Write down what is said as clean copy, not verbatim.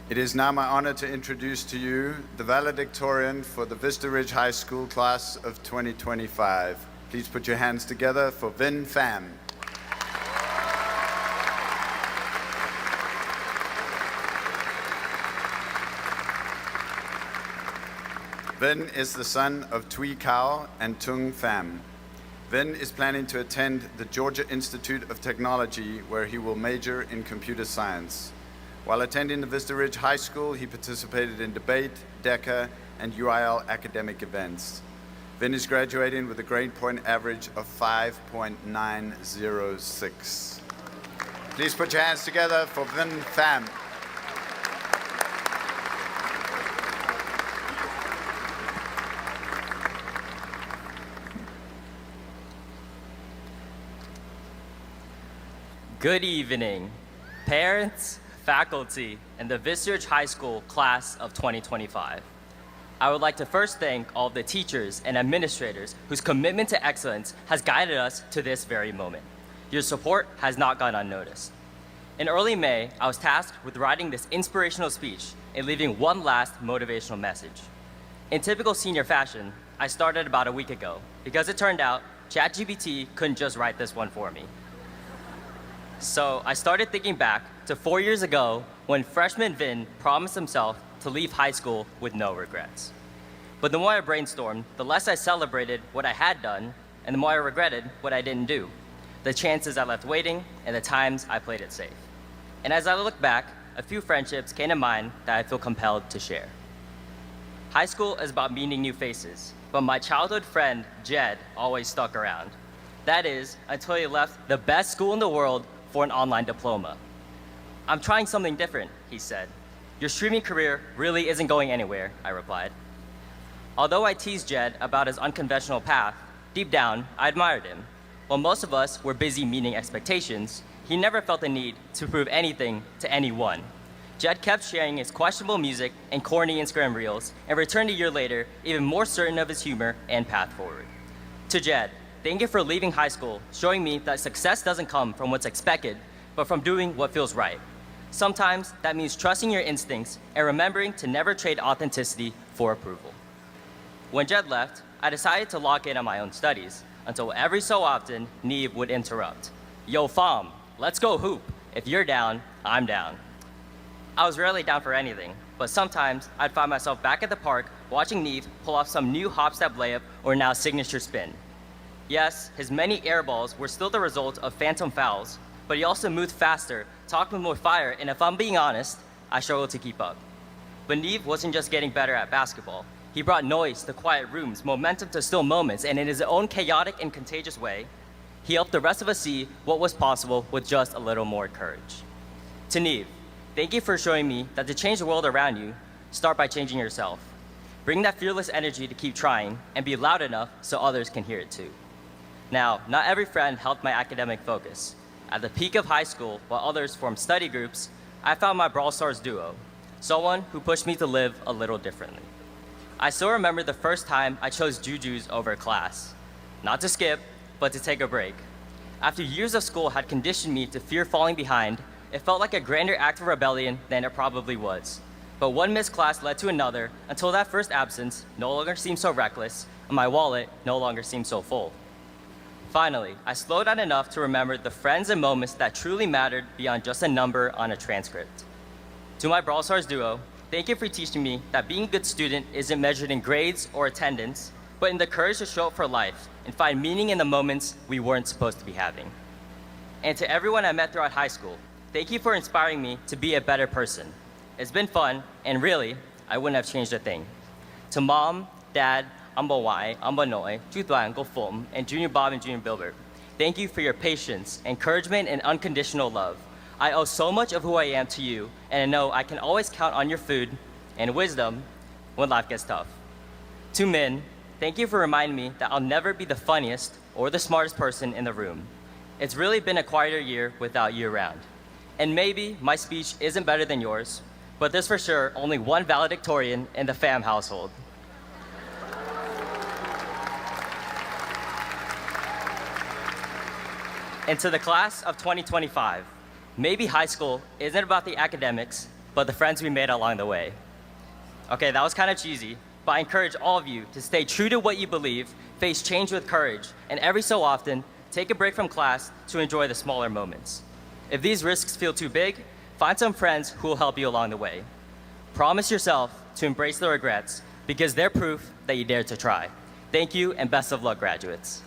It is now my honor to introduce to you the valedictorian for the Vista Ridge High School class of 2025. Please put your hands together for Vin Pham. Vin is the son of Tui Kao and Tung Pham. Vin is planning to attend the Georgia Institute of Technology, where he will major in computer science. While attending the Vista Ridge High School, he participated in debate, DECA, and UIL academic events. Vin is graduating with a grade point average of 5.906. Please put your hands together for Vin Pham. Good evening, parents, faculty, and the Vista Ridge High School class of 2025. I would like to first thank all of the teachers and administrators whose commitment to excellence has guided us to this very moment. Your support has not gone unnoticed. In early May, I was tasked with writing this inspirational speech and leaving one last motivational message. In typical senior fashion, I started about a week ago because it turned out ChatGPT couldn't just write this one for me. So I started thinking back to 4 years ago when freshman Vin promised himself to leave high school with no regrets. But the more I brainstormed, the less I celebrated what I had done, and the more I regretted what I didn't do, the chances I left waiting, and the times I played it safe. And as I look back, a few friendships came to mind that I feel compelled to share. High school is about meeting new faces, but my childhood friend, Jed, always stuck around. That is, until he left the best school in the world for an online diploma. "I'm trying something different," he said. "Your streaming career really isn't going anywhere," I replied. Although I teased Jed about his unconventional path, deep down, I admired him. While most of us were busy meeting expectations, he never felt the need to prove anything to anyone. Jed kept sharing his questionable music and corny Instagram reels and returned a year later, even more certain of his humor and path forward. To Jed, thank you for leaving high school, showing me that success doesn't come from what's expected, but from doing what feels right. Sometimes that means trusting your instincts and remembering to never trade authenticity for approval. When Jed left, I decided to lock in on my own studies until every so often, Neve would interrupt. "Yo, Pham, let's go hoop. If you're down, I'm down." I was rarely down for anything, but sometimes I'd find myself back at the park watching Neve pull off some new hop-step layup or now signature spin. Yes, his many air balls were still the result of phantom fouls, but he also moved faster, talked with more fire, and if I'm being honest, I struggled to keep up. But Neve wasn't just getting better at basketball. He brought noise to quiet rooms, momentum to still moments, and in his own chaotic and contagious way, he helped the rest of us see what was possible with just a little more courage. To Neve, thank you for showing me that to change the world around you, start by changing yourself. Bring that fearless energy to keep trying and be loud enough so others can hear it too. Now, not every friend helped my academic focus. At the peak of high school, while others formed study groups, I found my Brawl Stars duo, someone who pushed me to live a little differently. I still remember the first time I chose Juju's over class. Not to skip, but to take a break. After years of school had conditioned me to fear falling behind, it felt like a grander act of rebellion than it probably was. But one missed class led to another until that first absence no longer seemed so reckless, and my wallet no longer seemed so full. Finally, I slowed down enough to remember the friends and moments that truly mattered beyond just a number on a transcript. To my Brawl Stars duo, thank you for teaching me that being a good student isn't measured in grades or attendance, but in the courage to show up for life and find meaning in the moments we weren't supposed to be having. And to everyone I met throughout high school, thank you for inspiring me to be a better person. It's been fun, and really, I wouldn't have changed a thing. To Mom, Dad, Amba Y, Amba Noi, Chutuan, Go Fum, and Junior Bob and Junior Bilbert, thank you for your patience, encouragement, and unconditional love. I owe so much of who I am to you, and I know I can always count on your food and wisdom when life gets tough. To Min, thank you for reminding me that I'll never be the funniest or the smartest person in the room. It's really been a quieter year without you around. And maybe my speech isn't better than yours, but there's for sure only one valedictorian in the Pham household. And to the class of 2025, maybe high school isn't about the academics, but the friends we made along the way. Okay, that was kind of cheesy, but I encourage all of you to stay true to what you believe, face change with courage, and every so often, take a break from class to enjoy the smaller moments. If these risks feel too big, find some friends who will help you along the way. Promise yourself to embrace the regrets because they're proof that you dared to try. Thank you and best of luck, graduates.